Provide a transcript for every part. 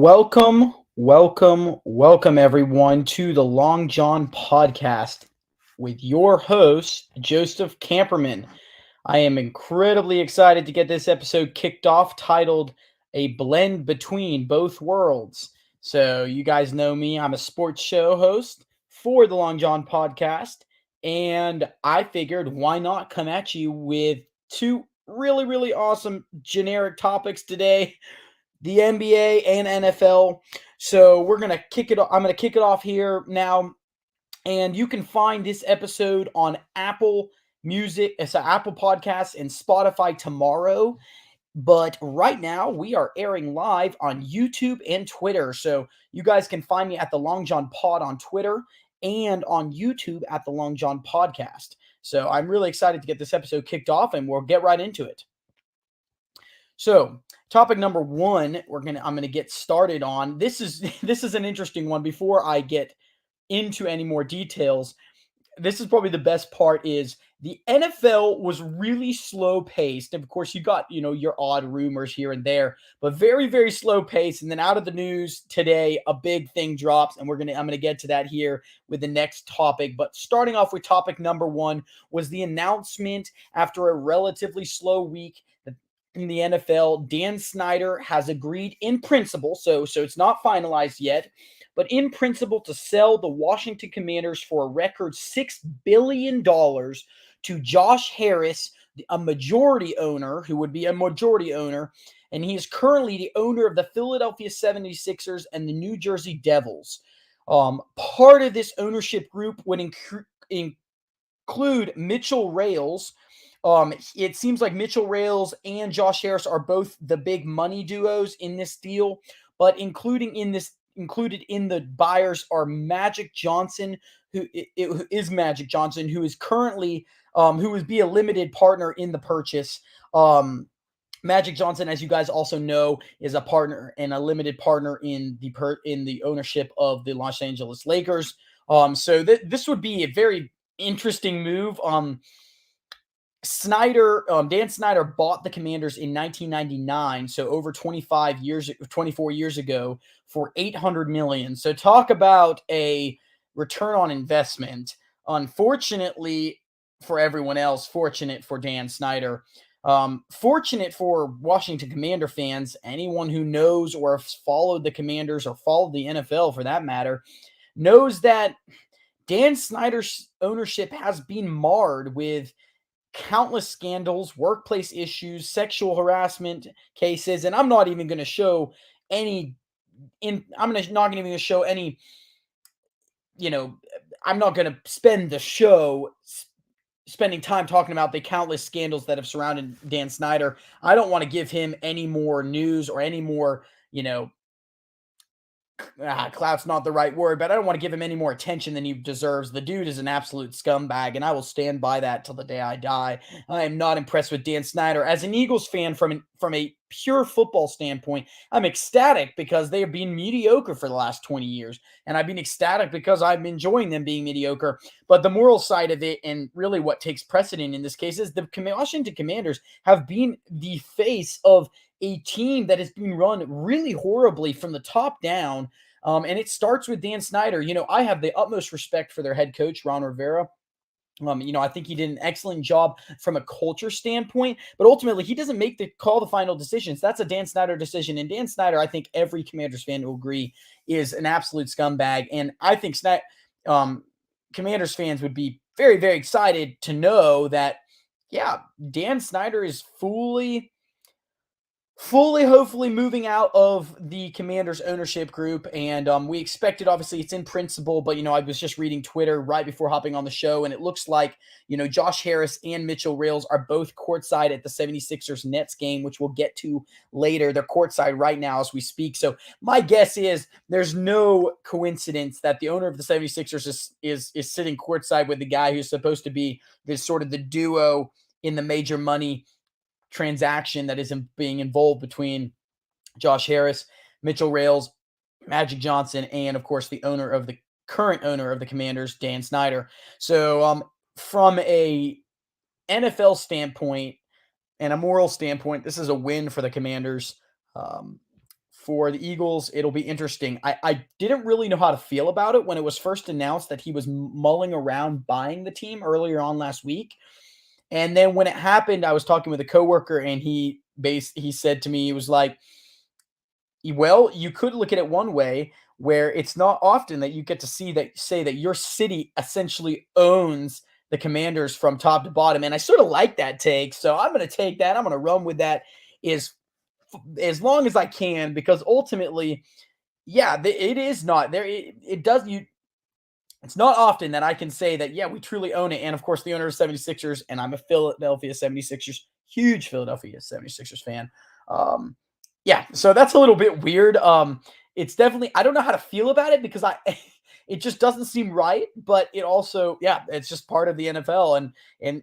Welcome everyone to the Long John podcast with your host, Joseph Camperman. I am incredibly excited to get this episode kicked off titled A Blend Between Both Worlds. So, you guys know me, I'm a sports show host for the Long John podcast, and I figured why not come at you with two really awesome generic topics today, the NBA and NFL. So we're gonna kick it. I'm gonna kick it off here now, and you can find this episode on Apple Music, it's an Apple Podcasts and Spotify tomorrow. But right now, we are airing live on YouTube and Twitter. So you guys can find me at the Long John Pod on Twitter and on YouTube at the Long John Podcast. So I'm really excited to get this episode kicked off, and we'll get right into it. So, topic number one, I'm gonna get started on. This is an interesting one. Before I get into any more details, this is probably the best part. Is the NFL was really slow paced. Of course, you got your odd rumors here and there, but very slow paced. And then out of the news today, a big thing drops, and I'm gonna get to that here with the next topic. But starting off with topic number one was the announcement after a relatively slow week in the NFL. Dan Snyder has agreed in principle, so it's not finalized yet, but in principle to sell the Washington Commanders for a record $6 billion to Josh Harris, a majority owner, who would be a majority owner, and he is currently the owner of the Philadelphia 76ers and the New Jersey Devils. Part of this ownership group would include Mitchell Rales. It seems like Mitchell Rales and Josh Harris are both the big money duos in this deal, but included in the buyers are Magic Johnson, who is currently who would be a limited partner in the purchase. Magic Johnson, as you guys also know, is a partner and a limited partner in the ownership of the Los Angeles Lakers. So this would be a very interesting move. Dan Snyder bought the Commanders in 1999, so over 24 years ago, for $800 million. So talk about a return on investment. Unfortunately for everyone else, fortunate for Dan Snyder. Fortunate for Washington Commander fans, anyone who knows or has followed the Commanders or followed the NFL for that matter, knows that Dan Snyder's ownership has been marred with countless scandals, workplace issues, sexual harassment cases, and I'm not even going to show any. I'm not even going to show any. I'm not going to spend the show spending time talking about the countless scandals that have surrounded Dan Snyder. I don't want to give him any more news or any more, clout's not the right word, but I don't want to give him any more attention than he deserves. The dude is an absolute scumbag, and I will stand by that till the day I die. I am not impressed with Dan Snyder. As an Eagles fan, from a pure football standpoint, I'm ecstatic because they have been mediocre for the last 20 years, and I've been ecstatic because I'm enjoying them being mediocre. But the moral side of it, and really what takes precedent in this case, is the Washington Commanders have been the face of a team that has been run really horribly from the top down. And it starts with Dan Snyder. I have the utmost respect for their head coach, Ron Rivera. I think he did an excellent job from a culture standpoint, but ultimately he doesn't make the final decisions. That's a Dan Snyder decision. And Dan Snyder, I think every Commanders fan will agree, is an absolute scumbag. And I think Commanders fans would be very excited to know that, yeah, Dan Snyder is fully hopefully moving out of the Commanders ownership group. And we expected, obviously it's in principle, but I was just reading Twitter right before hopping on the show, and it looks like Josh Harris and Mitchell Rales are both courtside at the 76ers Nets game, which we'll get to later. They're courtside right now as we speak. So my guess is there's no coincidence that the owner of the 76ers is sitting courtside with the guy who's supposed to be this sort of the duo in the major money transaction that is being involved between Josh Harris, Mitchell Rales, Magic Johnson, and of course the current owner of the Commanders, Dan Snyder. So from a NFL standpoint and a moral standpoint, this is a win for the Commanders. for the Eagles, it'll be interesting. I didn't really know how to feel about it when it was first announced that he was mulling around buying the team earlier on last week. And then when it happened, I was talking with a coworker, and he said to me, he was like, well, you could look at it one way, where it's not often that you get to say that your city essentially owns the Commanders from top to bottom. And I sort of like that take. So I'm going to take that. I'm going to run with that as long as I can, because ultimately, yeah, it is not there. It's not often that I can say that, yeah, we truly own it. And of course, the owner of 76ers, and I'm a Philadelphia 76ers, huge Philadelphia 76ers fan. Yeah, so that's a little bit weird. It's definitely, I don't know how to feel about it, because it just doesn't seem right, but it also, yeah, it's just part of the NFL. And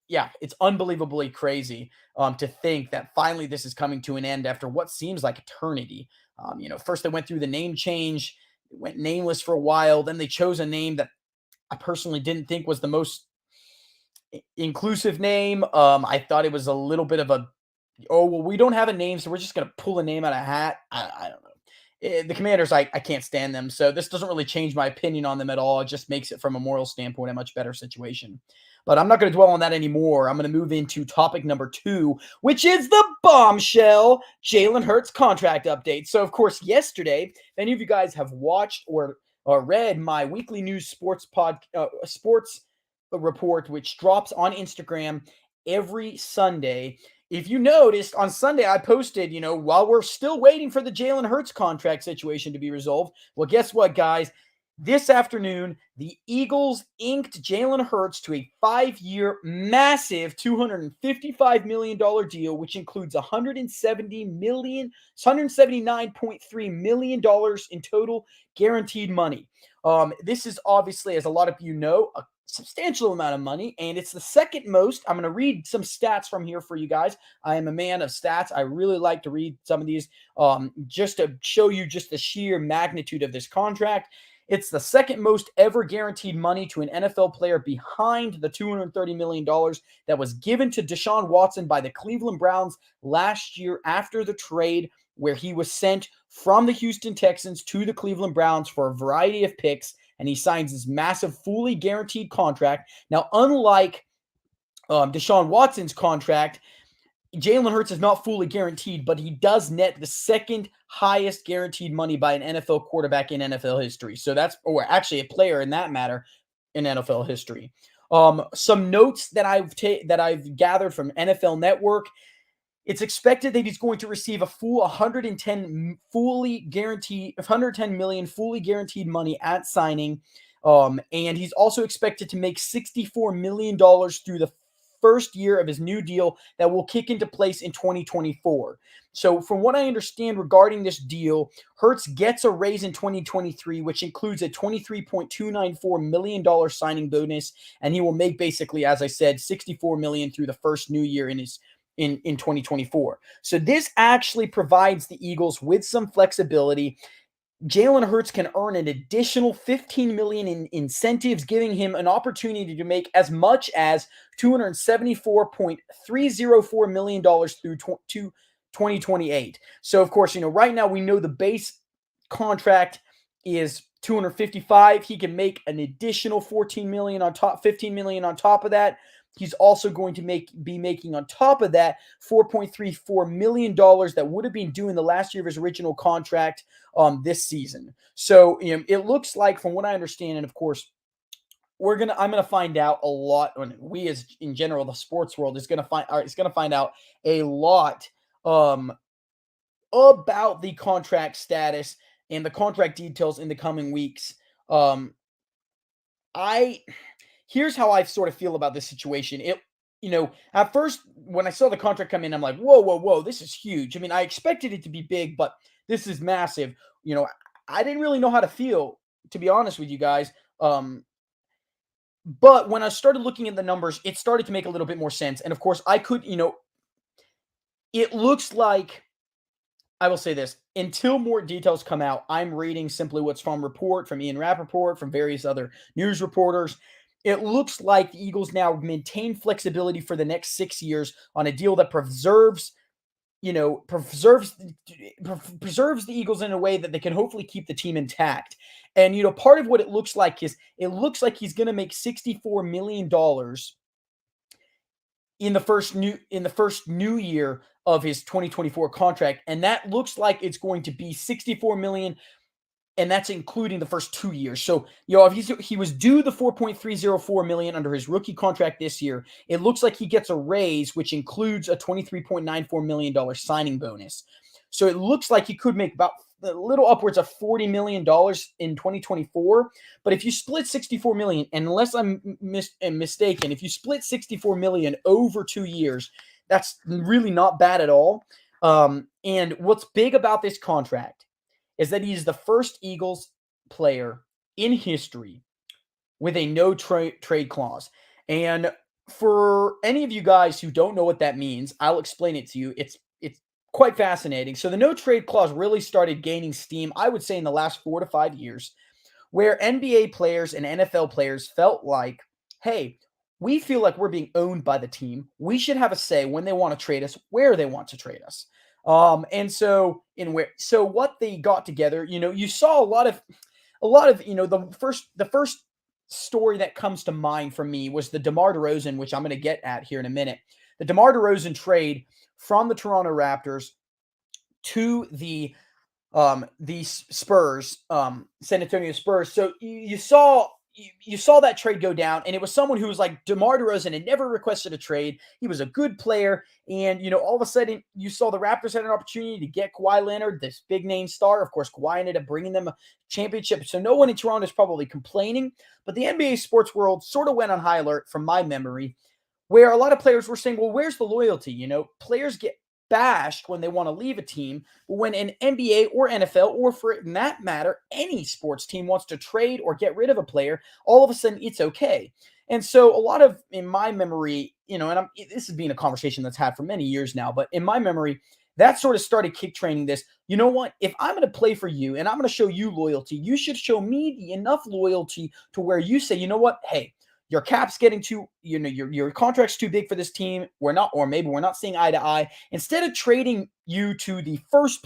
yeah, it's unbelievably crazy to think that finally this is coming to an end after what seems like eternity. First they went through the name change, went nameless for a while. Then they chose a name that I personally didn't think was the most inclusive name. I thought it was a little bit of a, oh, well, we don't have a name, so we're just going to pull a name out of a hat. I don't know. The Commanders, I can't stand them. So this doesn't really change my opinion on them at all. It just makes it, from a moral standpoint, a much better situation. But I'm not going to dwell on that anymore. I'm going to move into topic number 2, which is the bombshell Jalen Hurts contract update. So, of course, yesterday, if any of you guys have watched or read my weekly news sports report, which drops on Instagram every Sunday. If you noticed, on Sunday, I posted, while we're still waiting for the Jalen Hurts contract situation to be resolved, well, guess what, guys? This afternoon, the Eagles inked Jalen Hurts to a 5-year, massive $255 million deal, which includes $179.3 million in total guaranteed money. This is obviously, as a lot of you know, a substantial amount of money, and it's the second most. I'm going to read some stats from here for you guys. I am a man of stats. I really like to read some of these just to show you just the sheer magnitude of this contract. It's the second most ever guaranteed money to an NFL player, behind the $230 million that was given to Deshaun Watson by the Cleveland Browns last year after the trade, where he was sent from the Houston Texans to the Cleveland Browns for a variety of picks, and he signs this massive, fully guaranteed contract. Now, unlike Deshaun Watson's contract, Jalen Hurts is not fully guaranteed, but he does net the second highest guaranteed money by an NFL quarterback in NFL history. So that's, or actually a player in that matter, in NFL history. Some notes that I've gathered from NFL Network. It's expected that he's going to receive a full 110 million fully guaranteed money at signing. And he's also expected to make $64 million through the first year of his new deal that will kick into place in 2024. So from what I understand regarding this deal, Hurts gets a raise in 2023, which includes a $23.294 million signing bonus, and he will make, basically, as I said, $64 million through the first new year in 2024. So this actually provides the Eagles with some flexibility. Jalen Hurts can earn an additional $15 million in incentives, giving him an opportunity to make as much as $274.304 million through 2028. So, of course, right now we know the base contract is $255. He can make an additional $15 million on top of that. He's also going to be making on top of that $4.34 million that would have been due in the last year of his original contract this season. So it looks like, from what I understand, and of course, I'm gonna find out a lot. We, as in general, the sports world is gonna find out a lot about the contract status and the contract details in the coming weeks. Here's how I sort of feel about this situation. At first, when I saw the contract come in, I'm like, whoa, this is huge. I mean, I expected it to be big, but this is massive. I didn't really know how to feel, to be honest with you guys. But when I started looking at the numbers, it started to make a little bit more sense. And of course, it looks like, I will say this, until more details come out, I'm reading simply what's from Ian Rappaport, from various other news reporters. It looks like the Eagles now maintain flexibility for the next 6 years on a deal that preserves preserves the Eagles in a way that they can hopefully keep the team intact. And part of what it looks like is he's going to make $64 million in the first new year of his 2024 contract, and that looks like it's going to be $64 million, and that's including the first 2 years. So, if he was due the $4.304 million under his rookie contract this year, it looks like he gets a raise, which includes a $23.94 million signing bonus. So it looks like he could make about a little upwards of $40 million in 2024. But if you split $64 million, and unless I'm mistaken, if you split $64 million over 2 years, that's really not bad at all. And what's big about this contract is that he's the first Eagles player in history with a no trade clause. And for any of you guys who don't know what that means, I'll explain it to you. It's quite fascinating. So the no trade clause really started gaining steam, I would say, in the last 4 to 5 years, where NBA players and NFL players felt like, hey, we feel like we're being owned by the team. We should have a say when they want to trade us, where they want to trade us. And so what they got together, you saw a lot of, the first story that comes to mind for me was the DeMar DeRozan, which I'm going to get at here in a minute. The DeMar DeRozan trade from the Toronto Raptors to the Spurs, San Antonio Spurs. So you saw that trade go down, and it was someone who was like DeMar DeRozan had never requested a trade. He was a good player, and all of a sudden you saw the Raptors had an opportunity to get Kawhi Leonard, this big name star. Of course, Kawhi ended up bringing them a championship, so no one in Toronto is probably complaining. But the NBA sports world sort of went on high alert, from my memory, where a lot of players were saying, well, where's the loyalty? Players get bashed when they want to leave a team, but when an NBA or NFL, or for that matter, any sports team wants to trade or get rid of a player, all of a sudden it's okay. And so a lot of, in my memory, this has been a conversation that's had for many years now, but in my memory, that sort of started kick training this. You know what? If I'm going to play for you and I'm going to show you loyalty, you should show me enough loyalty to where you say, you know what? Hey, your cap's getting too, your contract's too big for this team. Maybe we're not seeing eye to eye. Instead of trading you to the first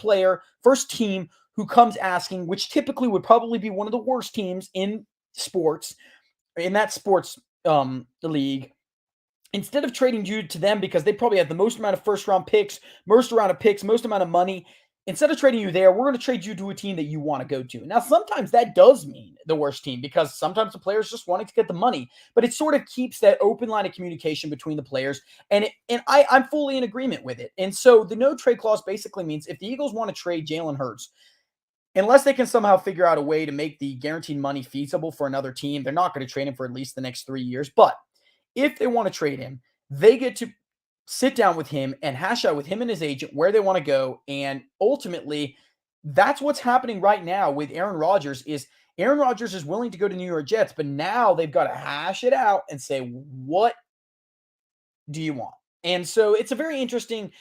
team who comes asking, which typically would probably be one of the worst teams in that sports league, instead of trading you to them because they probably have the most amount of first round picks, most amount of money, instead of trading you there, we're going to trade you to a team that you want to go to. Now, sometimes that does mean the worst team, because sometimes the players just wanting to get the money, but it sort of keeps that open line of communication between the players, and I'm fully in agreement with it. And so the no trade clause basically means if the Eagles want to trade Jalen Hurts, unless they can somehow figure out a way to make the guaranteed money feasible for another team, they're not going to trade him for at least the next 3 years. But if they want to trade him, they get to sit down with him and hash out with him and his agent where they want to go. And ultimately, that's what's happening right now with Aaron Rodgers. Aaron Rodgers is willing to go to New York Jets, but now they've got to hash it out and say, what do you want? And so it's a very interesting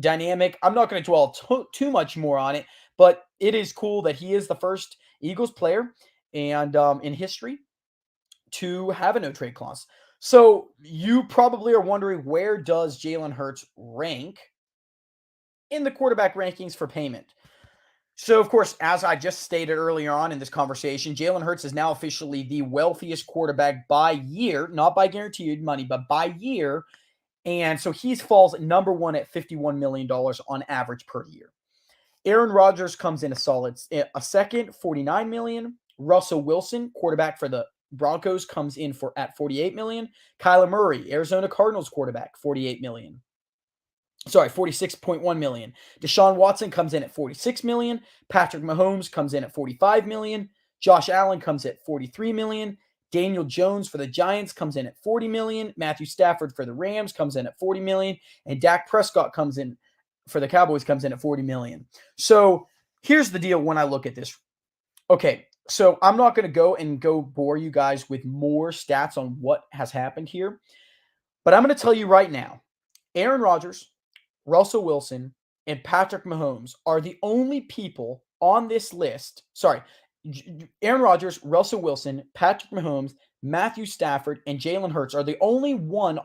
dynamic. I'm not going to dwell too much more on it, but it is cool that he is the first Eagles player and in history to have a no trade clause. So you probably are wondering, where does Jalen Hurts rank in the quarterback rankings for payment? So, of course, as I just stated earlier on in this conversation, Jalen Hurts is now officially the wealthiest quarterback by year, not by guaranteed money, but by year. And so he falls number one at $51 million on average per year. Aaron Rodgers comes in a second, $49 million. Russell Wilson, quarterback for the Broncos, comes in at $48 million. Kyler Murray, Arizona Cardinals quarterback, $46.1 million. Deshaun Watson comes in at $46 million. Patrick Mahomes comes in at $45 million. Josh Allen comes at $43 million. Daniel Jones for the Giants comes in at $40 million. Matthew Stafford for the Rams comes in at $40 million. And Dak Prescott comes in for the Cowboys comes in at $40 million. So here's the deal when I look at this. Okay, so I'm not going to go bore you guys with more stats on what has happened here, but I'm going to tell you right now, Aaron Rodgers, Russell Wilson, and Patrick Mahomes are the only people on this list. Sorry, Aaron Rodgers, Russell Wilson, Patrick Mahomes, Matthew Stafford, and Jalen Hurts are the only one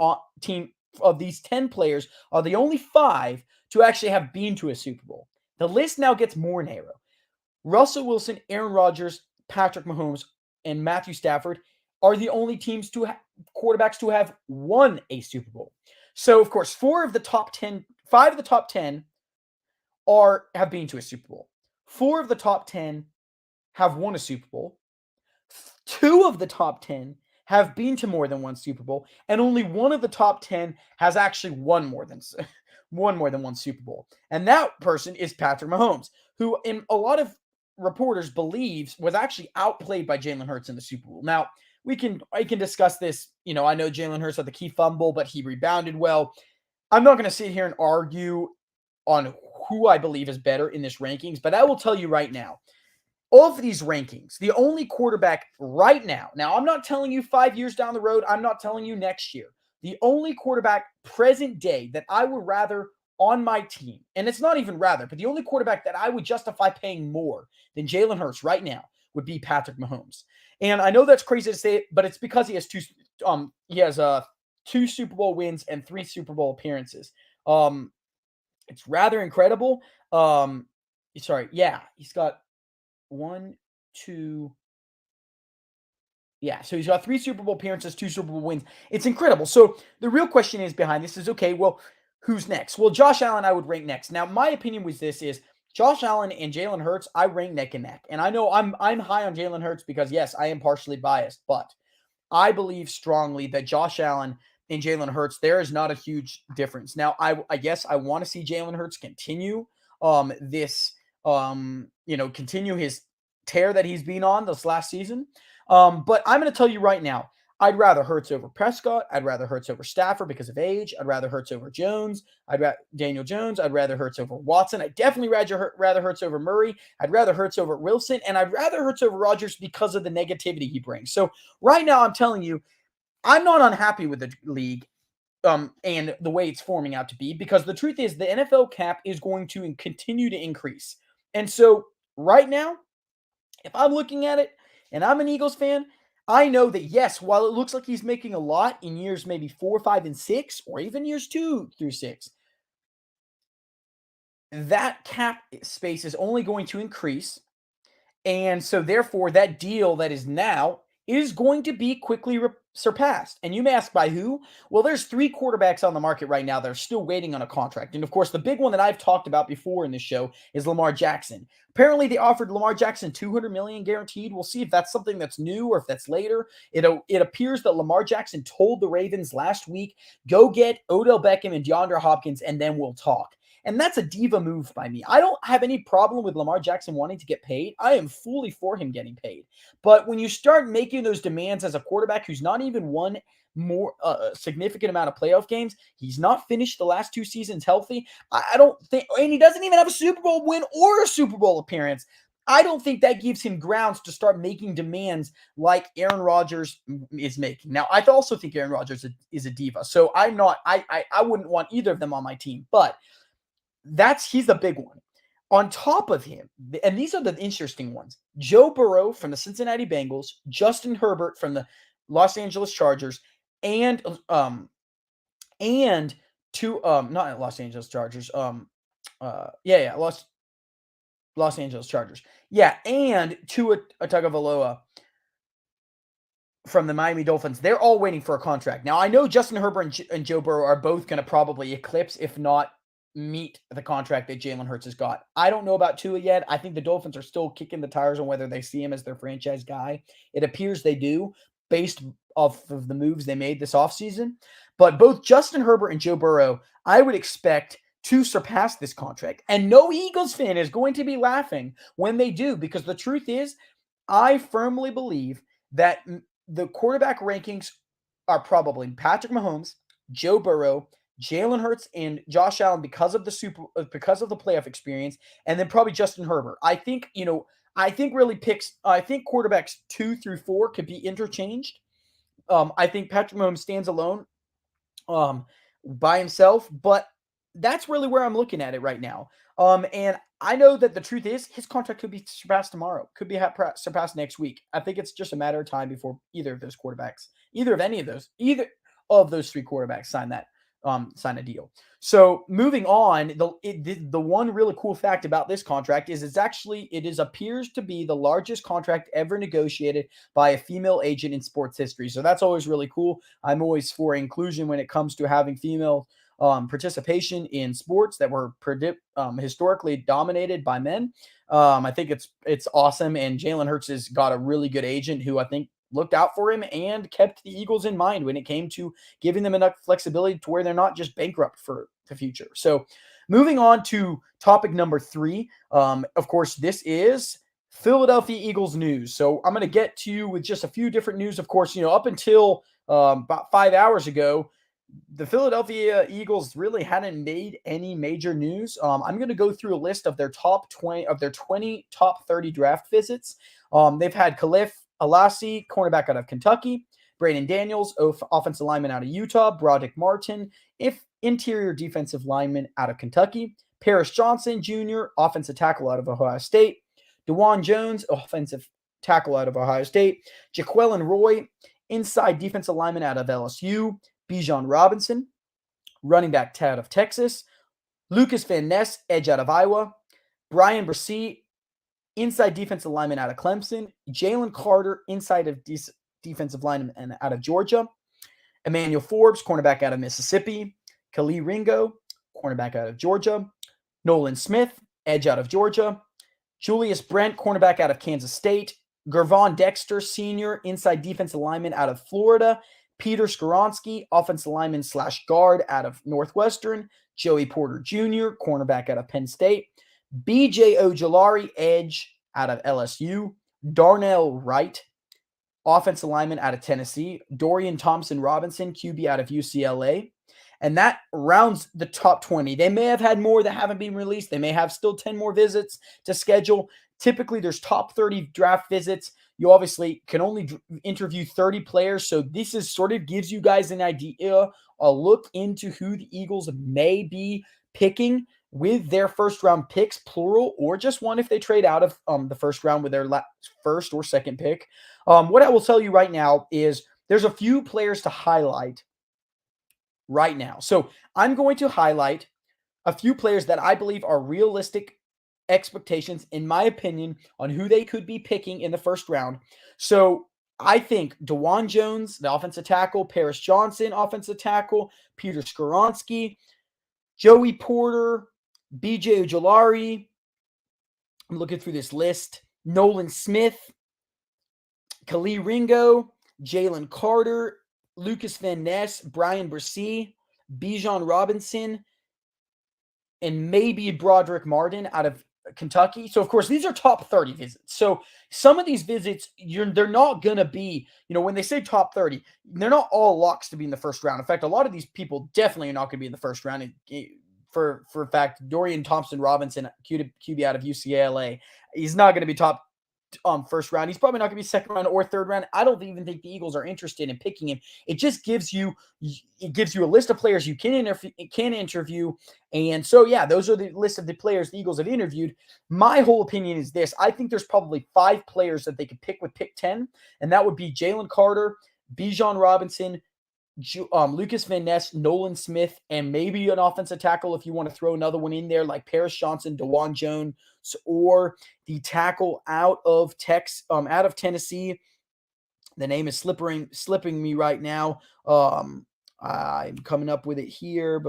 of these 10 players are the only 5 to actually have been to a Super Bowl. The list now gets more narrow. Russell Wilson, Aaron Rodgers, Patrick Mahomes, and Matthew Stafford are the only quarterbacks to have won a Super Bowl. So, of course, 5 of the top 10 have been to a Super Bowl. 4 of the top 10 have won a Super Bowl. 2 of the top 10 have been to more than one Super Bowl, and only 1 of the top 10 has actually won more than one Super Bowl. And that person is Patrick Mahomes, who in a lot of reporters believes was actually outplayed by Jalen Hurts in the Super Bowl. Now, I can discuss this. I know Jalen Hurts had the key fumble, but he rebounded well. I'm not going to sit here and argue on who I believe is better in this rankings, but I will tell you right now, of these rankings, the only quarterback right now, I'm not telling you 5 years down the road, I'm not telling you next year, the only quarterback present day that I would rather on my team, and it's not even rather, but the only quarterback that I would justify paying more than Jalen Hurts right now would be Patrick Mahomes. And I know that's crazy to say, but it's because he has two Super Bowl wins and 3 Super Bowl appearances. It's rather incredible. He's got 1, 2. Yeah, so he's got 3 Super Bowl appearances, 2 Super Bowl wins. It's incredible. So the real question is behind this is, okay, well, who's next? Well, Josh Allen I would rank next. Now, my opinion with this is Josh Allen and Jalen Hurts, I rank neck and neck. And I know I'm high on Jalen Hurts because, yes, I am partially biased, but I believe strongly that Josh Allen and Jalen Hurts, there is not a huge difference. Now, I guess I want to see Jalen Hurts continue continue his tear that he's been on this last season. But I'm going to tell you right now, I'd rather Hurts over Prescott. I'd rather Hurts over Stafford because of age. I'd rather Hurts over Jones. Daniel Jones. I'd rather Hurts over Watson. I'd definitely rather Hurts over Murray. I'd rather Hurts over Wilson. And I'd rather Hurts over Rodgers because of the negativity he brings. So right now, I'm telling you, I'm not unhappy with the league and the way it's forming out to be, because the truth is the NFL cap is going to continue to increase. And so right now, if I'm looking at it and I'm an Eagles fan, I know that, yes, while it looks like he's making a lot in years maybe 4, 5, and 6, or even years 2 through 6, that cap space is only going to increase. And so therefore, that deal that is now is going to be quickly surpassed. And you may ask, by who? Well, there's 3 quarterbacks on the market right now that are still waiting on a contract. And of course, the big one that I've talked about before in this show is Lamar Jackson. Apparently, they offered Lamar Jackson $200 million guaranteed. We'll see if that's something that's new or if that's later. It appears that Lamar Jackson told the Ravens last week, go get Odell Beckham and DeAndre Hopkins, and then we'll talk. And that's a diva move by me. I don't have any problem with Lamar Jackson wanting to get paid. I am fully for him getting paid. But when you start making those demands as a quarterback who's not even won more significant amount of playoff games, he's not finished the last 2 seasons healthy. I don't think, and he doesn't even have a Super Bowl win or a Super Bowl appearance. I don't think that gives him grounds to start making demands like Aaron Rodgers is making. Now, I also think Aaron Rodgers is a diva. So I wouldn't want either of them on my team. But he's the big one. On top of him, and these are the interesting ones, Joe Burrow from the Cincinnati Bengals, Justin Herbert from the Los Angeles Chargers, and not Los Angeles Chargers, Los Angeles Chargers. Yeah, and Tua Tagovailoa from the Miami Dolphins. They're all waiting for a contract. Now, I know Justin Herbert and Joe Burrow are both going to probably eclipse, if not meet, the contract that Jalen Hurts has got. I don't know about Tua yet. I think the Dolphins are still kicking the tires on whether they see him as their franchise guy. It appears they do, based off of the moves they made this offseason. But both Justin Herbert and Joe Burrow, I would expect to surpass this contract. And no Eagles fan is going to be laughing when they do, because the truth is, I firmly believe that the quarterback rankings are probably Patrick Mahomes, Joe Burrow, Jalen Hurts, and Josh Allen because of the playoff experience, and then probably Justin Herbert. I think quarterbacks 2 through 4 could be interchanged. I think Patrick Mahomes stands alone by himself, but that's really where I'm looking at it right now. And I know that the truth is his contract could be surpassed tomorrow, could be surpassed next week. I think it's just a matter of time before either of those 3 quarterbacks sign that sign a deal. So moving on, the one really cool fact about this contract is it appears to be the largest contract ever negotiated by a female agent in sports history. So that's always really cool. I'm always for inclusion when it comes to having female participation in sports that were historically dominated by men. I think it's awesome, and Jalen Hurts has got a really good agent who I think looked out for him and kept the Eagles in mind when it came to giving them enough flexibility to where they're not just bankrupt for the future. So moving on to topic number 3. Of course, this is Philadelphia Eagles news. So I'm going to get to you with just a few different news. Of course, up until about 5 hours ago, the Philadelphia Eagles really hadn't made any major news. I'm going to go through a list of their top 20 top 30 draft visits. They've had Khalif Alassi, cornerback out of Kentucky, Brayden Daniels, offensive lineman out of Utah, Broderick Martin, interior defensive lineman out of Kentucky, Paris Johnson Jr., offensive tackle out of Ohio State, DeJuan Jones, offensive tackle out of Ohio State, Jaquelin Roy, inside defensive lineman out of LSU, Bijan Robinson, running back out of Texas, Lucas Van Ness, edge out of Iowa, Brian Bresee, inside defensive lineman out of Clemson, Jalen Carter, inside of defensive lineman out of Georgia, Emmanuel Forbes, cornerback out of Mississippi, Khalil Ringo, cornerback out of Georgia, Nolan Smith, edge out of Georgia, Julius Brent, cornerback out of Kansas State, Gervon Dexter, senior, inside defensive lineman out of Florida, Peter Skoronski, offensive lineman / guard out of Northwestern, Joey Porter Jr., cornerback out of Penn State, BJ Ojulari, edge out of LSU, Darnell Wright, offensive lineman out of Tennessee, Dorian Thompson-Robinson, QB out of UCLA. And that rounds the top 20. They may have had more that haven't been released. They may have still 10 more visits to schedule. Typically, there's top 30 draft visits. You obviously can only interview 30 players. So this is sort of gives you guys an idea, a look into who the Eagles may be picking with their first round picks, plural, or just one if they trade out of the first round with their first or second pick. What I will tell you right now is there's a few players to highlight right now. So I'm going to highlight a few players that I believe are realistic expectations, in my opinion, on who they could be picking in the first round. So I think DeJuan Jones, the offensive tackle, Paris Johnson, offensive tackle, Peter Skoronski, Joey Porter, BJ Ojulari. I'm looking through this list. Nolan Smith, Khalil Ringo, Jalen Carter, Lucas Van Ness, Brian Bresee, Bijan Robinson, and maybe Broderick Martin out of Kentucky. So, of course, these are top 30 visits. So, some of these visits, they're not going to be, when they say top 30, they're not all locks to be in the first round. In fact, a lot of these people definitely are not going to be in the first round. For a fact, Dorian Thompson-Robinson, QB out of UCLA, he's not going to be top first round. He's probably not going to be second round or third round. I don't even think the Eagles are interested in picking him. It just gives you a list of players you can interview. And so, yeah, those are the list of the players the Eagles have interviewed. My whole opinion is this. I think there's probably 5 players that they could pick with pick 10, and that would be Jalen Carter, Bijan Robinson, Lucas Van Ness, Nolan Smith, and maybe an offensive tackle if you want to throw another one in there like Paris Johnson, DeJuan Jones, or the tackle out of Tennessee. The name is slipping me right now. I'm coming up with it here.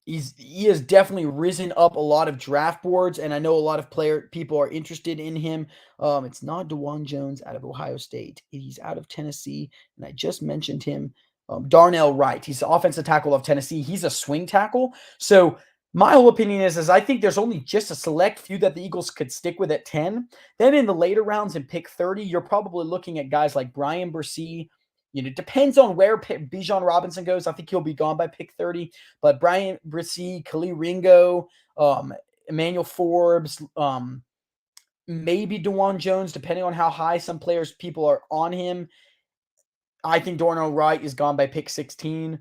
He has definitely risen up a lot of draft boards, and I know a lot of people are interested in him. It's not DeJuan Jones out of Ohio State. He's out of Tennessee, and I just mentioned him. Darnell Wright. He's the offensive tackle of Tennessee. He's a swing tackle. So my whole opinion is I think there's only just a select few that the Eagles could stick with at 10. Then in the later rounds in pick 30, you're probably looking at guys like Brian Bresee. It depends on where Bijan Robinson goes. I think he'll be gone by pick 30. But Brian Bresee, Khalil Ringo, Emmanuel Forbes, maybe DeJuan Jones, depending on how high some people are on him. I think Darnell Wright is gone by pick 16.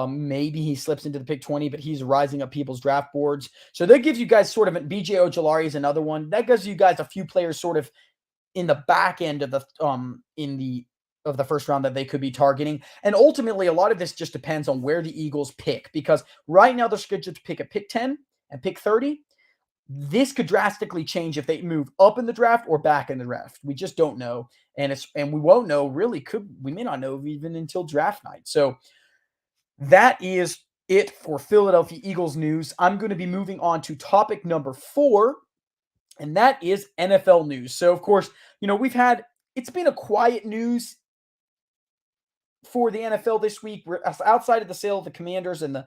Maybe he slips into the pick 20, but he's rising up people's draft boards. So that gives you guys sort of BJ Ojulari is another one. That gives you guys a few players sort of in the back end of the in the of the first round that they could be targeting. And ultimately, a lot of this just depends on where the Eagles pick, because right now they're scheduled to pick at pick 10 and pick 30. This could drastically change if they move up in the draft or back in the draft. We just don't know. And we won't know really, we may not know even until draft night. So that is it for Philadelphia Eagles news. I'm going to be moving on to topic number 4, and that is NFL news. So, of course, it's been a quiet news for the NFL this week. Outside of the sale of the Commanders and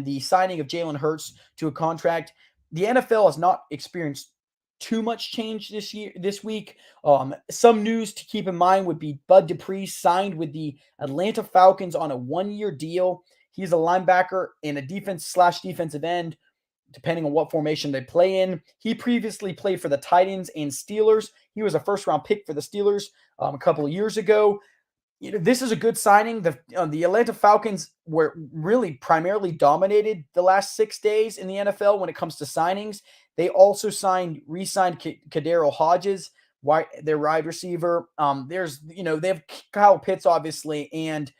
the signing of Jalen Hurts to a contract, the NFL has not experienced too much change this week. Some news to keep in mind would be Bud Dupree signed with the Atlanta Falcons on a 1-year deal. He's a linebacker and a defensive end, depending on what formation they play in. He previously played for the Titans and Steelers. He was a first-round pick for the Steelers a couple of years ago. This is a good signing. The Atlanta Falcons were really primarily dominated the last 6 days in the NFL when it comes to signings. They also re-signed Kadarius Hodges, their wide receiver. They have Kyle Pitts, obviously, and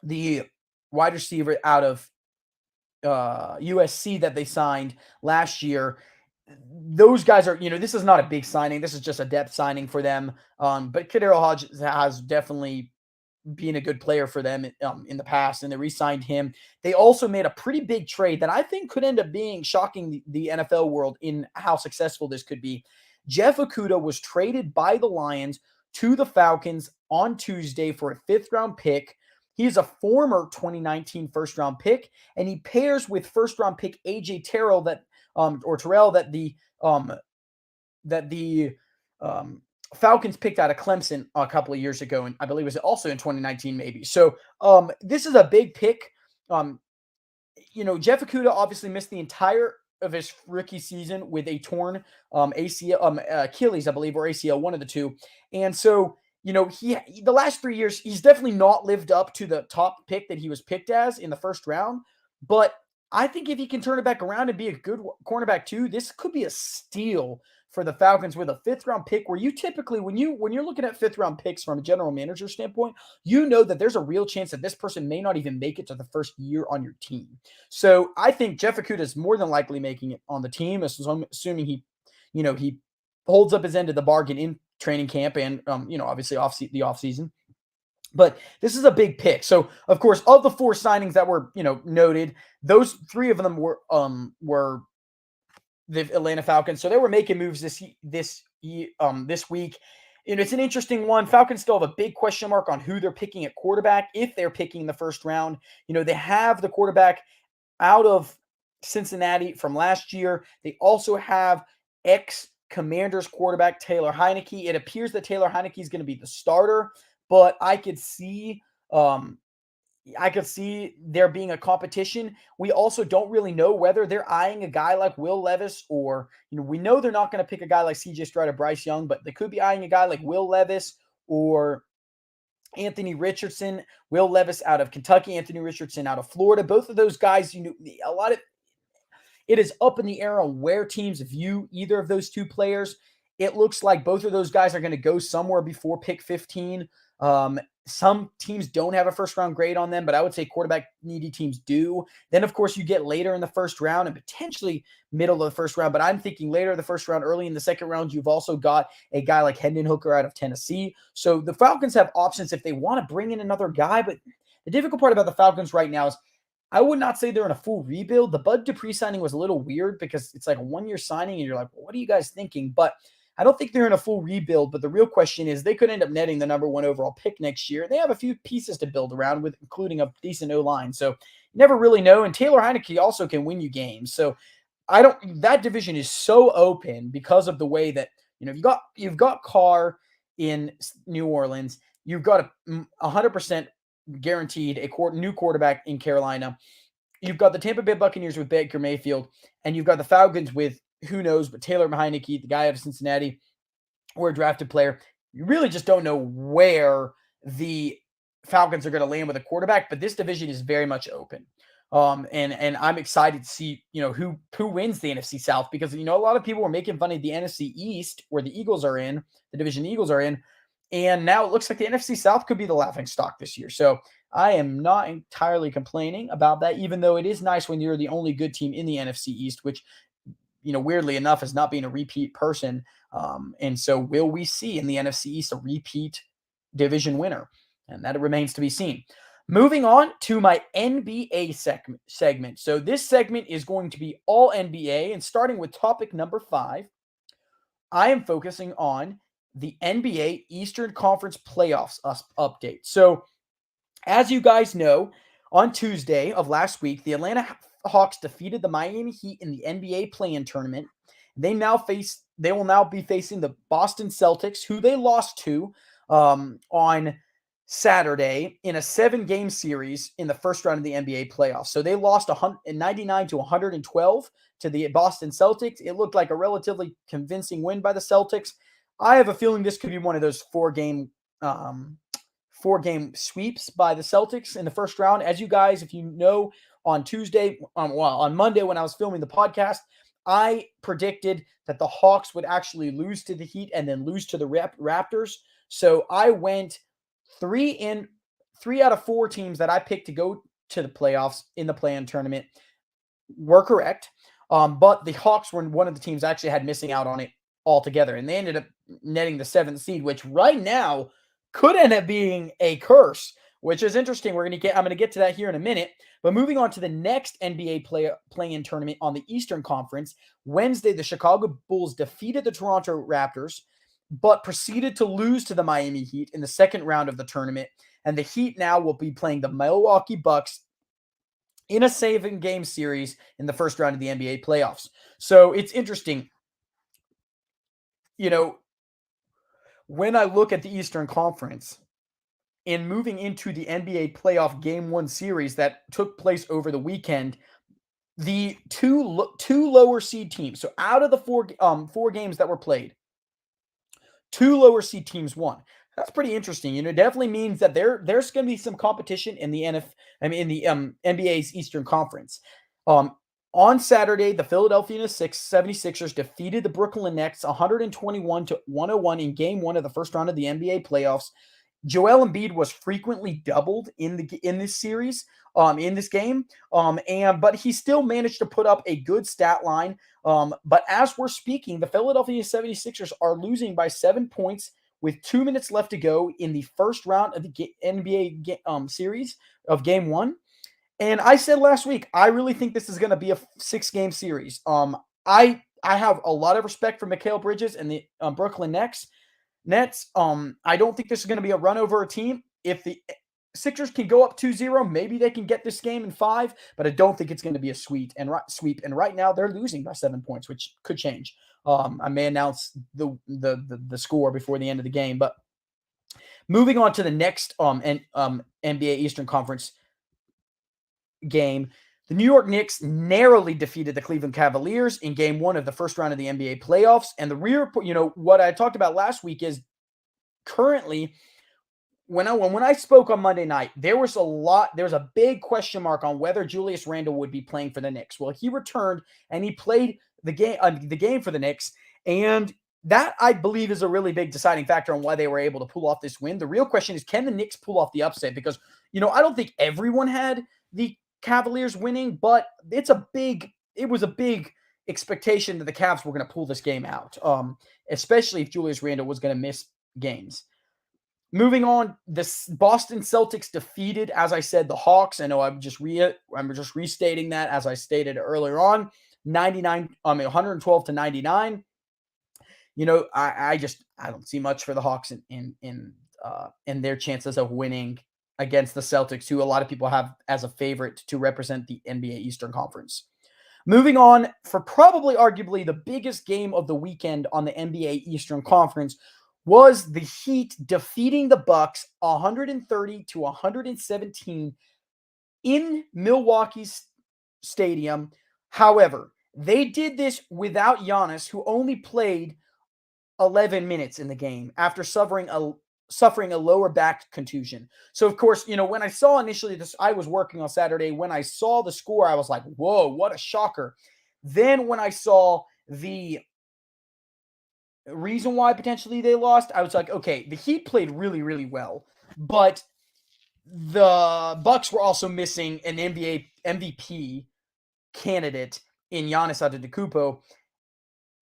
the wide receiver out of USC that they signed last year. Those guys are, this is not a big signing. This is just a depth signing for them. But Kadarius Hodges has definitely been a good player for them in the past, and they re-signed him. They also made a pretty big trade that I think could end up being shocking the NFL world in how successful this could be. Jeff Okudah was traded by the Lions to the Falcons on Tuesday for a 5th-round pick. He is a former 2019 first-round pick, and he pairs with first-round pick AJ Terrell that the Falcons picked out of Clemson a couple of years ago, and I believe it was also in 2019 maybe. So this is a big pick. Jeff Okudah obviously missed the entire of his rookie season with a torn Achilles, I believe, or ACL, one of the two. And so, the last 3 years, he's definitely not lived up to the top pick that he was picked as in the first round. But I think if he can turn it back around and be a good cornerback too, this could be a steal for the Falcons with a 5th-round pick, where you typically, when you're looking at 5th-round picks from a general manager standpoint, that there's a real chance that this person may not even make it to the first year on your team. So I think Jeff Okudah is more than likely making it on the team, assuming he holds up his end of the bargain in training camp and, obviously the offseason. But this is a big pick. So, of course, of the 4 signings that were, noted, those 3 of them were the Atlanta Falcons. So they were making moves this week. And it's an interesting one. Falcons still have a big question mark on who they're picking at quarterback, if they're picking in the first round. They have the quarterback out of Cincinnati from last year. They also have ex-Commanders quarterback Taylor Heinicke. It appears that Taylor Heinicke is going to be the starter, but I could see there being a competition. We also don't really know whether they're eyeing a guy like Will Levis, or, we know they're not going to pick a guy like CJ Stroud or Bryce Young, but they could be eyeing a guy like Will Levis or Anthony Richardson. Will Levis out of Kentucky, Anthony Richardson out of Florida. Both of those guys, it is up in the air on where teams view either of those 2 players. It looks like both of those guys are going to go somewhere before pick 15. Some teams don't have a first-round grade on them, but I would say quarterback-needy teams do. Then, of course, you get later in the first round and potentially middle of the first round, but I'm thinking later in the first round, early in the second round, you've also got a guy like Hendon Hooker out of Tennessee. So the Falcons have options if they want to bring in another guy, but the difficult part about the Falcons right now is I would not say they're in a full rebuild. The Bud Dupree signing was a little weird because it's like a 1-year signing, and you're like, well, what are you guys thinking? But I don't think they're in a full rebuild, but the real question is they could end up netting the number 1 overall pick next year. They have a few pieces to build around with, including a decent O-line. So you never really know. And Taylor Heinicke also can win you games. So that division is so open because of the way that, you've got Carr in New Orleans. You've got 100% guaranteed a new quarterback in Carolina. You've got the Tampa Bay Buccaneers with Baker Mayfield, and you've got the Falcons with, who knows, but Taylor Heinicke, the guy out of Cincinnati, or a drafted player. You really just don't know where the Falcons are going to land with a quarterback, but this division is very much open. And I'm excited to see, who wins the NFC South, because, a lot of people were making fun of the NFC East, where the Eagles are in, the division the Eagles are in, And now it looks like the NFC South could be the laughing stock this year. So I am not entirely complaining about that, even though it is nice when you're the only good team in the NFC East, which, weirdly enough, is not being a repeat person. And so will we see in the NFC East a repeat division winner? And that remains to be seen. Moving on to my NBA segment. So this segment is going to be all NBA, and starting with topic number 5, I am focusing on the NBA Eastern Conference playoffs update. So as you guys know, on Tuesday of last week, the Atlanta Hawks defeated the Miami Heat in the NBA play-in tournament. They will now be facing the Boston Celtics, who they lost to on Saturday in a 7-game series in the first round of the NBA playoffs. So they lost 99 to 112 to the Boston Celtics. It looked like a relatively convincing win by the Celtics. I have a feeling this could be one of those four-game sweeps by the Celtics in the first round. As you guys, if you know, on Monday when I was filming the podcast, I predicted that the Hawks would actually lose to the Heat and then lose to the Raptors. So I went 3 out of 4 teams that I picked to go to the playoffs in the play-in tournament were correct. But the Hawks were one of the teams I actually had missing out on it altogether. And they ended up netting the 7th seed, which right now could end up being a curse, which is interesting. I'm going to get to that here in a minute. But moving on to the next NBA play-in tournament on the Eastern Conference, Wednesday, the Chicago Bulls defeated the Toronto Raptors, but proceeded to lose to the Miami Heat in the second round of the tournament. And the Heat now will be playing the Milwaukee Bucks in a 7-game series in the first round of the NBA playoffs. So it's interesting. When I look at the Eastern Conference and moving into the NBA playoff Game 1 series that took place over the weekend, the two lower seed teams, so out of the four games that were played, 2 lower seed teams won. That's pretty interesting. It definitely means that there's going to be some competition in the NBA's Eastern Conference. On Saturday, the Philadelphia 76ers defeated the Brooklyn Nets 121-101 in Game 1 of the first round of the NBA playoffs. Joel Embiid was frequently doubled in this series, in this game, but he still managed to put up a good stat line. But as we're speaking, the Philadelphia 76ers are losing by 7 points with 2 minutes left to go in the first round of the NBA series of Game 1. And I said last week, I really think this is going to be a 6-game series. I have a lot of respect for Mikal Bridges and the Brooklyn Nets. I don't think this is going to be a run over a team. If the Sixers can go up 2-0, maybe they can get this game in 5, but I don't think it's going to be a sweep. And right now they're losing by 7 points, which could change. I may announce the score before the end of the game. But moving on to the next NBA Eastern Conference game, the New York Knicks narrowly defeated the Cleveland Cavaliers in Game 1 of the first round of the NBA playoffs. And what I talked about last week is currently, when I spoke on Monday night, there was a big question mark on whether Julius Randle would be playing for the Knicks. Well, he returned and he played the game for the Knicks, and that, I believe, is a really big deciding factor on why they were able to pull off this win. The real question is, can the Knicks pull off the upset? Because, I don't think everyone had the Cavaliers winning, but it was a big expectation that the Cavs were going to pull this game out, especially if Julius Randle was going to miss games. Moving on, the Boston Celtics defeated, as I said, the Hawks. I know I'm just restating that as I stated earlier on, 112-99. I don't see much for the Hawks in their chances of winning against the Celtics, who a lot of people have as a favorite to represent the NBA Eastern Conference. Moving on, for probably arguably the biggest game of the weekend on the NBA Eastern Conference was the Heat defeating the Bucks 130-117 in Milwaukee's stadium. However, they did this without Giannis, who only played 11 minutes in the game after suffering a lower back contusion. So, of course, when I saw initially this, I was working on Saturday. When I saw the score, I was like, whoa, what a shocker. Then when I saw the reason why potentially they lost, I was like, okay, the Heat played really, really well, but the Bucks were also missing an NBA MVP candidate in Giannis Antetokounmpo,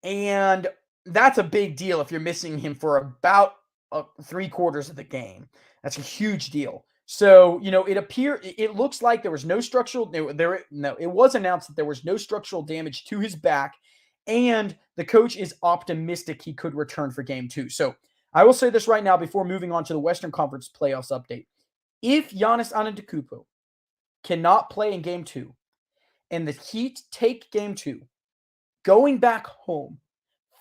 and that's a big deal if you're missing him for about 3/4 of the game. That's a huge deal. So, it looks like there was no structural no, it was announced that there was no structural damage to his back, and the coach is optimistic he could return for game 2. So, I will say this right now before moving on to the Western Conference playoffs update. If Giannis Antetokounmpo cannot play in game 2 and the Heat take game 2, going back home,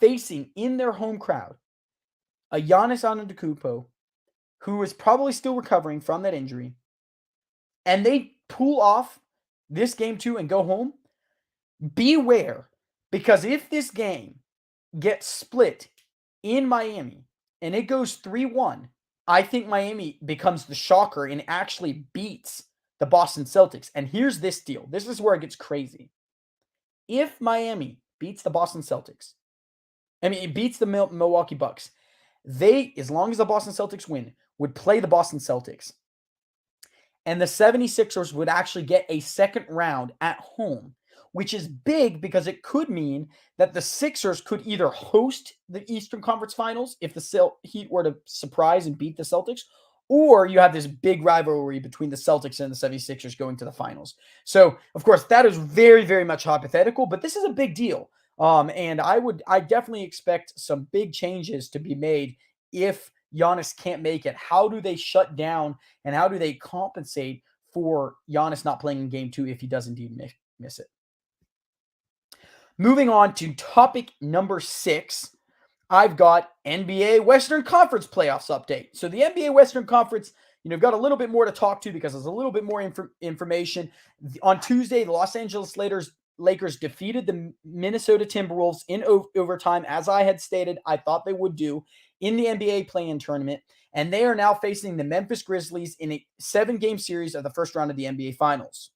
facing in their home crowd a Giannis Antetokounmpo who is probably still recovering from that injury, and they pull off this game 2 and go home, beware, because if this game gets split in Miami and it goes 3-1, I think Miami becomes the shocker and actually beats the Boston Celtics. And here's this deal. This is where it gets crazy. If Miami beats the Boston Celtics, it beats the Milwaukee Bucks, they, as long as the Boston Celtics win, would play the Boston Celtics. And the 76ers would actually get a second round at home, which is big because it could mean that the Sixers could either host the Eastern Conference Finals if the Heat were to surprise and beat the Celtics, or you have this big rivalry between the Celtics and the 76ers going to the finals. So, of course, that is very, very much hypothetical, but this is a big deal. And I definitely expect some big changes to be made if Giannis can't make it. How do they shut down and how do they compensate for Giannis not playing in game 2 if he does indeed miss it? Moving on to topic number 6, I've got NBA Western Conference playoffs update. So the NBA Western Conference, got a little bit more to talk to because there's a little bit more information. On Tuesday, the Los Angeles Lakers defeated the Minnesota Timberwolves in overtime, as I had stated I thought they would do in the NBA play-in tournament, and they are now facing the Memphis Grizzlies in a 7-game series of the first round of the NBA Finals.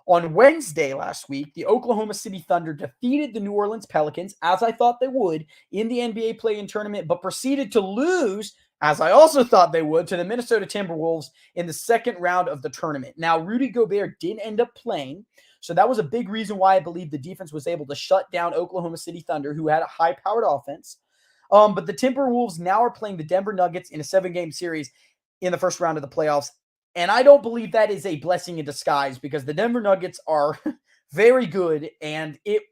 On Wednesday last week, the Oklahoma City Thunder defeated the New Orleans Pelicans, as I thought they would, in the NBA play-in tournament, but proceeded to lose, as I also thought they would, to the Minnesota Timberwolves in the second round of the tournament. Now, Rudy Gobert did end up playing, so that was a big reason why I believe the defense was able to shut down Oklahoma City Thunder, who had a high-powered offense. But the Timberwolves now are playing the Denver Nuggets in a 7-game series in the first round of the playoffs. And I don't believe that is a blessing in disguise because the Denver Nuggets are very good, and it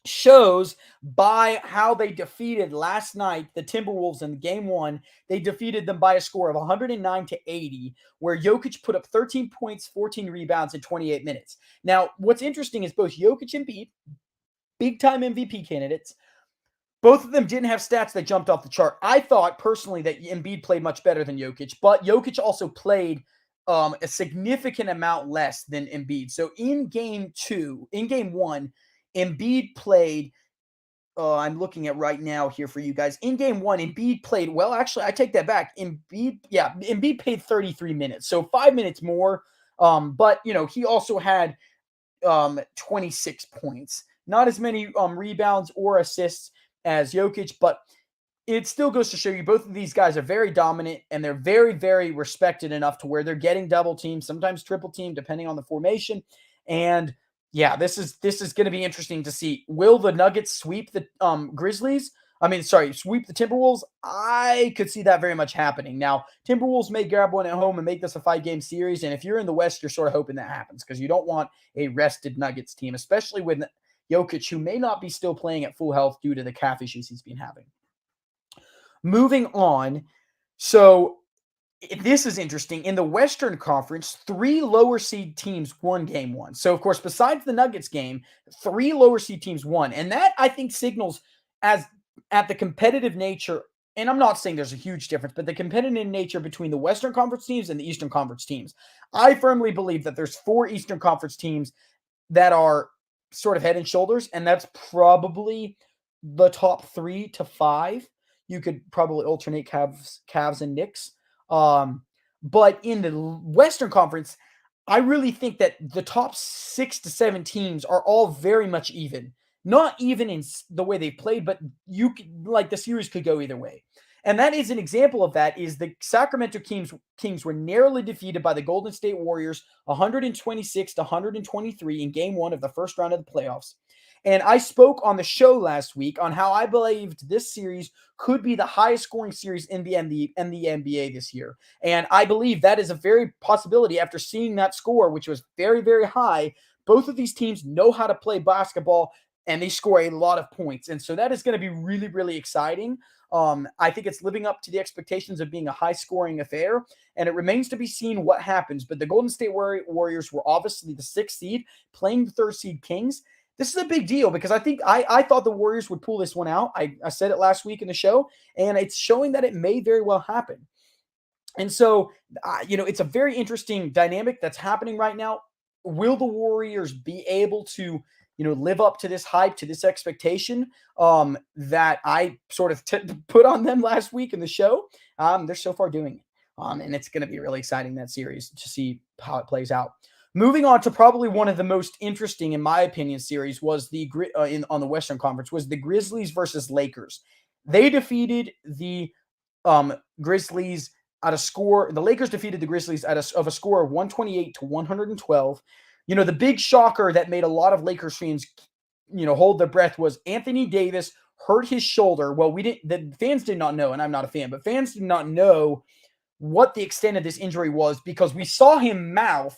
shows by how they defeated last night the Timberwolves in game 1. They defeated them by a score of 109-80, where Jokic put up 13 points, 14 rebounds in 28 minutes. Now, what's interesting is both Jokic and Embiid, big-time MVP candidates, both of them didn't have stats that jumped off the chart. I thought personally that Embiid played much better than Jokic, but Jokic also played a significant amount less than Embiid. So in game 1, Embiid played, I'm looking at right now here for you guys. In game 1, Embiid played, well, actually, I take that back. Embiid played 33 minutes, so 5 minutes more. But, he also had 26 points. Not as many rebounds or assists as Jokic, but it still goes to show you both of these guys are very dominant and they're very, very respected enough to where they're getting double teamed, sometimes triple teamed, depending on the formation. And yeah, this is going to be interesting to see. Will the Nuggets sweep the sweep the Timberwolves? I could see that very much happening. Now, Timberwolves may grab one at home and make this a 5-game series. And if you're in the West, you're sort of hoping that happens because you don't want a rested Nuggets team, especially with Jokic, who may not be still playing at full health due to the calf issues he's been having. Moving on. So this is interesting. In the Western Conference, 3 lower seed teams won game 1. So, of course, besides the Nuggets game, 3 lower seed teams won. And that, I think, signals at the competitive nature, and I'm not saying there's a huge difference, but the competitive nature between the Western Conference teams and the Eastern Conference teams. I firmly believe that there's 4 Eastern Conference teams that are sort of head and shoulders, and that's probably the top 3 to 5. You could probably alternate Cavs and Knicks. But in the Western Conference, I really think that the top 6 to 7 teams are all very much even. not even in the way they played, but you could, like, the series could go either way. And that is an example of that is the Sacramento Kings were narrowly defeated by the Golden State Warriors 126 to 123 in game 1 of the first round of the playoffs. And I spoke on the show last week on how I believed this series could be the highest scoring series in the NBA this year. And I believe that is a very possibility after seeing that score, which was very, very high. Both of these teams know how to play basketball and they score a lot of points. And so that is going to be really, really exciting. I think it's living up to the expectations of being a high-scoring affair, and it remains to be seen what happens. But the Golden State Warriors were obviously the 6th seed, playing the 3rd seed Kings. This is a big deal because I thought the Warriors would pull this one out. I said it last week in the show, and it's showing that it may very well happen. And so, it's a very interesting dynamic that's happening right now. Will the Warriors be able to live up to this hype, to this expectation that I sort of put on them last week in the show? They're so far doing it. And it's going to be really exciting, that series, to see how it plays out. Moving on to probably one of the most interesting, in my opinion, series was on the Western Conference, was the Grizzlies versus Lakers. They defeated the Grizzlies at a score. The Lakers defeated the Grizzlies of a score of 128 to 112. The big shocker that made a lot of Lakers fans, hold their breath was Anthony Davis hurt his shoulder. Well, the fans did not know, and I'm not a fan, but fans did not know what the extent of this injury was because we saw him mouth,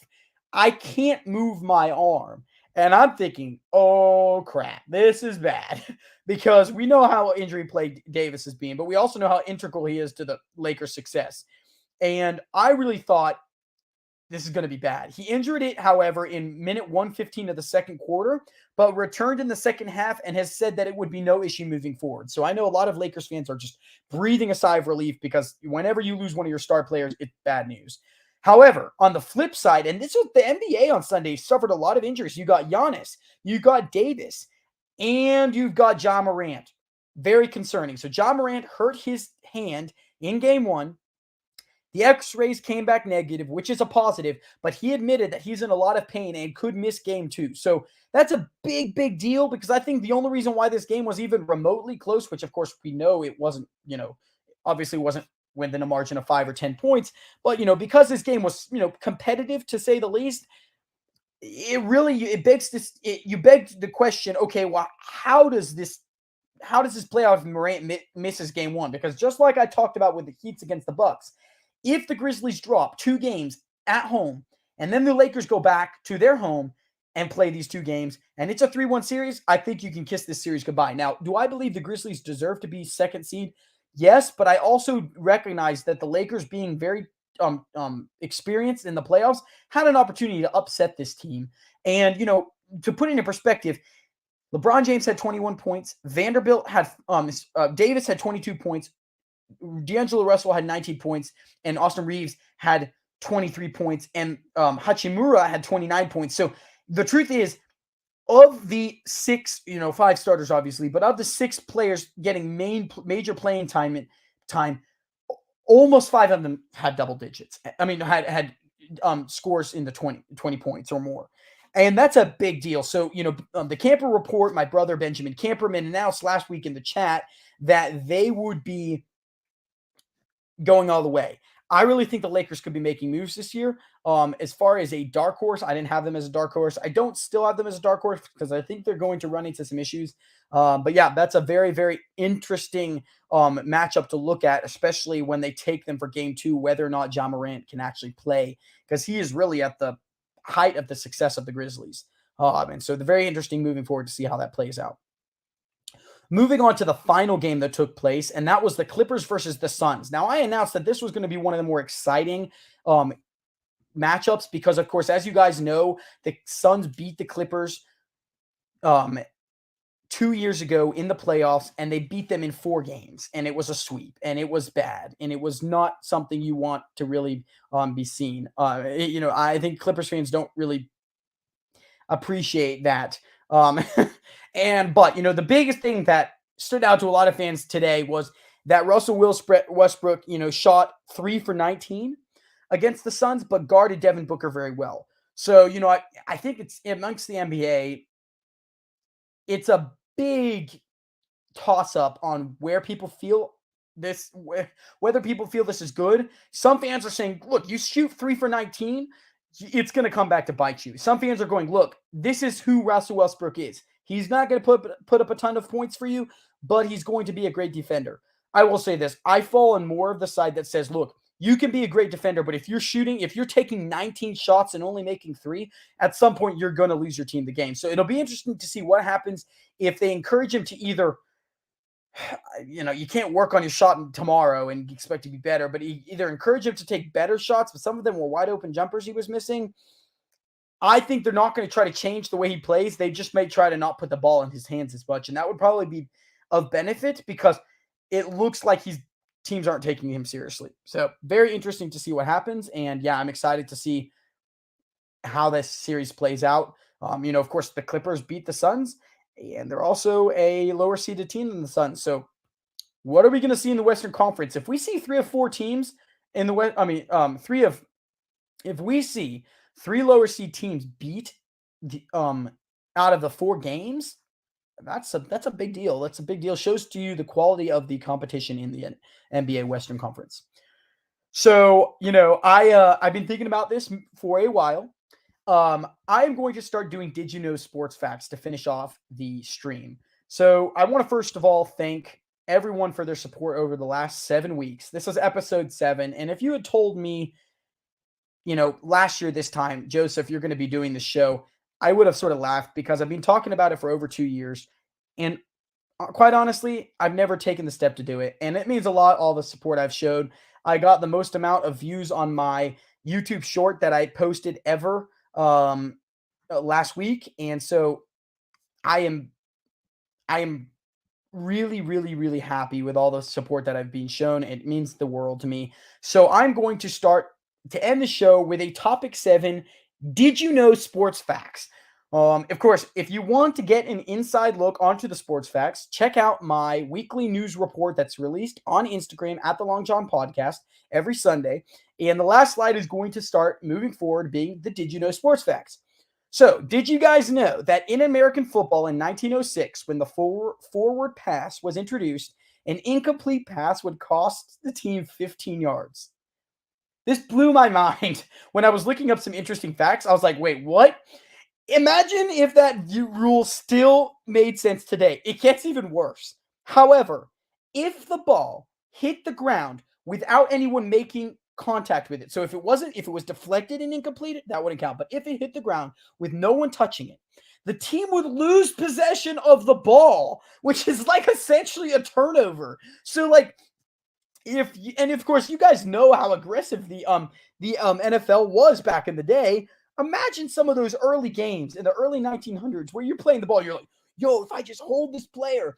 "I can't move my arm." And I'm thinking, oh crap, this is bad because we know how injury plagued Davis has been, but we also know how integral he is to the Lakers' success. And I really thought this is going to be bad. He injured it, however, in minute 115 of the second quarter, but returned in the second half and has said that it would be no issue moving forward. So I know a lot of Lakers fans are just breathing a sigh of relief because whenever you lose one of your star players, it's bad news. However, on the flip side, and this was the NBA on Sunday, suffered a lot of injuries. You got Giannis, you got Davis, and you've got Ja Morant. Very concerning. So Ja Morant hurt his hand in game 1. The x-rays came back negative, which is a positive, but he admitted that he's in a lot of pain and could miss game 2. So that's a big, big deal because I think the only reason why this game was even remotely close, which of course we know it wasn't, obviously wasn't within a margin of 5 or 10 points, but, because this game was, competitive to say the least, you begged the question, okay, well, how does this play out if Morant misses game 1? Because just like I talked about with the Heats against the Bucks, if the Grizzlies drop 2 games at home and then the Lakers go back to their home and play these 2 games and it's a 3-1 series, I think you can kiss this series goodbye. Now, do I believe the Grizzlies deserve to be 2nd seed? Yes, but I also recognize that the Lakers, being very experienced in the playoffs, had an opportunity to upset this team. And, to put it in perspective, LeBron James had 21 points. Vanderbilt had Davis had 22 points. D'Angelo Russell had 19 points, and Austin Reeves had 23 points, and Hachimura had 29 points. So the truth is, of the 6, 5 starters, obviously, but of the 6 players getting major playing time, almost 5 of them had double digits. I mean, had scores in the 20 points or more. And that's a big deal. So, the Camper Report, my brother Benjamin Camperman announced last week in the chat that they would be going all the way. I really think the Lakers could be making moves this year. As far as a dark horse, I didn't have them as a dark horse. I don't still have them as a dark horse because I think they're going to run into some issues. But yeah, that's a very, very interesting matchup to look at, especially when they take them for game 2, whether or not Ja Morant can actually play, because he is really at the height of the success of the Grizzlies. And so they're very interesting moving forward to see how that plays out. Moving on to the final game that took place, and that was the Clippers versus the Suns. Now, I announced that this was going to be one of the more exciting matchups because, of course, as you guys know, the Suns beat the Clippers 2 years ago in the playoffs, and they beat them in 4 games, and it was a sweep, and it was bad, and it was not something you want to really be seen. I think Clippers fans don't really appreciate that. But the biggest thing that stood out to a lot of fans today was that Russell Westbrook, shot 3 for 19 against the Suns, but guarded Devin Booker very well. So, I think it's amongst the NBA, it's a big toss up on where people feel this, whether people feel this is good. Some fans are saying, look, you shoot 3 for 19, it's going to come back to bite you. Some fans are going, look, this is who Russell Westbrook is. He's not going to put up a ton of points for you, but he's going to be a great defender. I will say this. I fall on more of the side that says, look, you can be a great defender, but if you're taking 19 shots and only making 3, at some point you're going to lose your team the game. So it'll be interesting to see what happens if they encourage him to either, you can't work on your shot tomorrow and expect to be better, but either encourage him to take better shots, but some of them were wide open jumpers he was missing. I think they're not going to try to change the way he plays. They just may try to not put the ball in his hands as much, and that would probably be of benefit because it looks like teams aren't taking him seriously. So very interesting to see what happens. And yeah, I'm excited to see how this series plays out. Of course, the Clippers beat the Suns, and they're also a lower seeded team than the Suns. So what are we going to see in the Western Conference? If we see 3 of 4 teams in the West, if we see 3 lower seed teams beat out of the 4 games, that's a big deal. That's a big deal. Shows to you the quality of the competition in the NBA Western Conference. So, I've been thinking about this for a while. I'm going to start doing Did You Know Sports Facts to finish off the stream. So I want to first of all thank everyone for their support over the last 7 weeks. This was episode 7. And if you had told me, last year this time, Joseph, you're going to be doing the show, I would have sort of laughed because I've been talking about it for over 2 years. And quite honestly, I've never taken the step to do it. And it means a lot, all the support I've showed. I got the most amount of views on my YouTube short that I posted ever last week. And so I am really, really, really happy with all the support that I've been shown. It means the world to me. So I'm going to start to end the show with a topic 7. Did you know sports facts? Of course, if you want to get an inside look onto the sports facts, check out my weekly news report that's released on Instagram at the Long John Podcast every Sunday. And the last slide is going to start moving forward being the Did You Know Sports Facts. So, did you guys know that in American football in 1906, when the forward pass was introduced, an incomplete pass would cost the team 15 yards? This blew my mind. When I was looking up some interesting facts, I was like, wait, what? Imagine if that rule still made sense today. It gets even worse. However, if the ball hit the ground without anyone making contact with it, so if it was deflected and incomplete, that wouldn't count. But if it hit the ground with no one touching it, the team would lose possession of the ball, which is like essentially a turnover. So of course you guys know how aggressive the NFL was back in the day. Imagine some of those early games in the early 1900s where you're playing the ball, you're like, yo, if I just hold this player,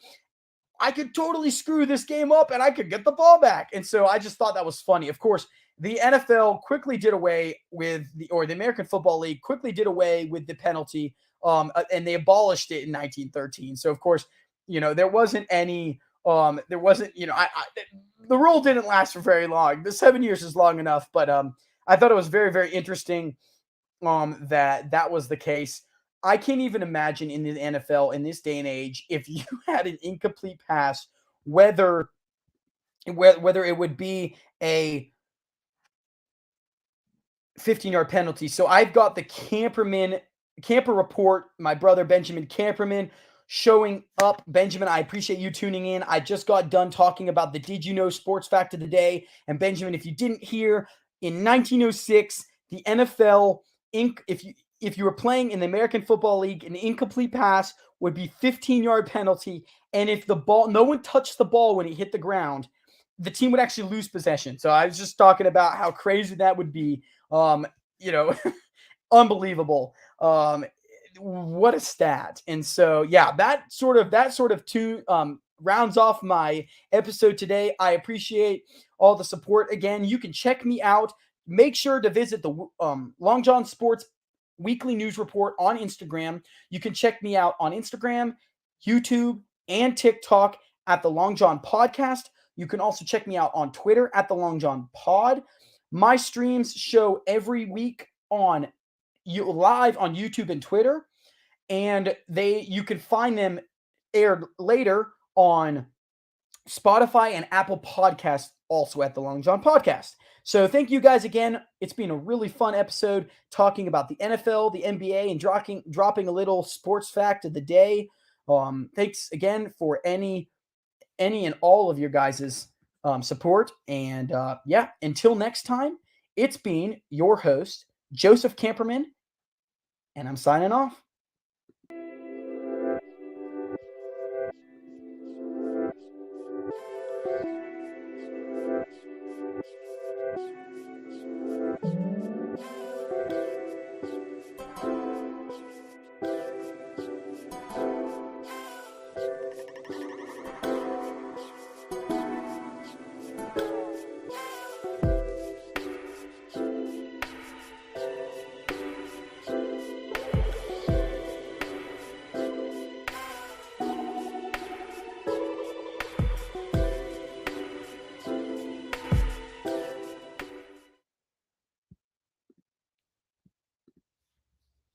I could totally screw this game up and I could get the ball back. And so I just thought that was funny. Of course, the NFL quickly did away with the American Football League quickly did away with the penalty, and they abolished it in 1913. So of course, there wasn't any, the rule didn't last for very long. The 7 years is long enough, but I thought it was very, very interesting that was the case. I can't even imagine in the NFL in this day and age, if you had an incomplete pass, whether it would be a 15-yard penalty. So I've got the Camper report, my brother Benjamin Camperman showing up. Benjamin, I appreciate you tuning in. I just got done talking about the Did You Know Sports Fact of the Day. And Benjamin, if you didn't hear, in 1906, the NFL, if you were playing in the American Football League, an incomplete pass would be 15-yard penalty. And if no one touched the ball when it hit the ground, the team would actually lose possession. So I was just talking about how crazy that would be. Unbelievable. What a stat. And so, yeah, that sort of two rounds off my episode today. I appreciate all the support. Again, you can check me out. Make sure to visit the Long John Sports Weekly News Report on Instagram. You can check me out on Instagram, YouTube, and TikTok at the Long John Podcast. You can also check me out on Twitter at the Long John Pod. My streams show every week live on YouTube and Twitter, and you can find them aired later on Spotify and Apple Podcasts, also at the Long John Podcast. So thank you guys again. It's been a really fun episode talking about the NFL, the NBA, and dropping a little sports fact of the day. Thanks again for any and all of your guys' support. And until next time, it's been your host, Joseph Camperman, and I'm signing off.